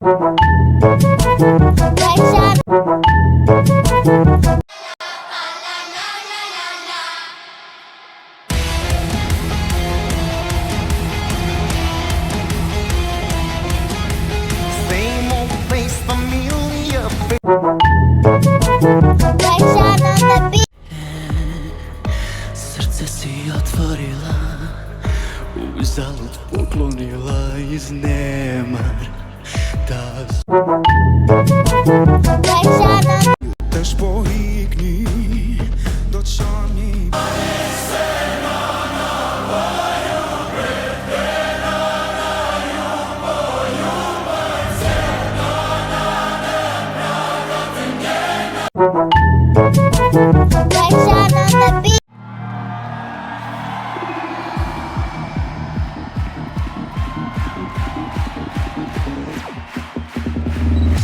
Srce si otvorila, uzalud poklonila iz nemar. Też poikni do cioni.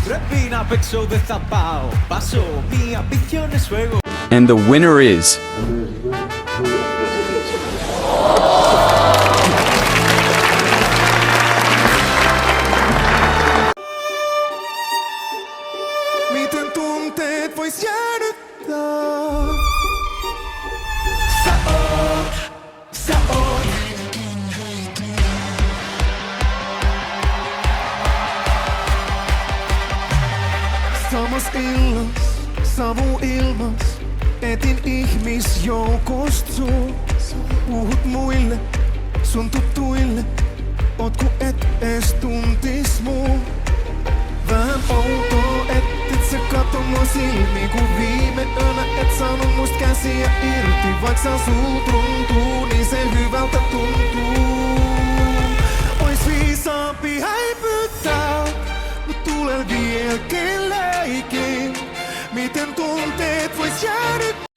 Repina pexo de zapao, paso, mi ambición es fuego. And the winner is... Miten tunteet vois jäädyttää? Sä oot. Samas illas, savu ilmas, etin ihmisjoukost suu. Puhut muille, sun tuttuille, oot ku et ees tuntis muu. Vähän outoa, et sä kato mua silmiin, kun viime yönä et saanut muist käsiä irti. Vaik sä suut runtuu, niin se hyvältä tuntuu. Ois viisaampi häipyttää, mut tulee vieläkin leikin. Miten tunteet vois jäädyttää?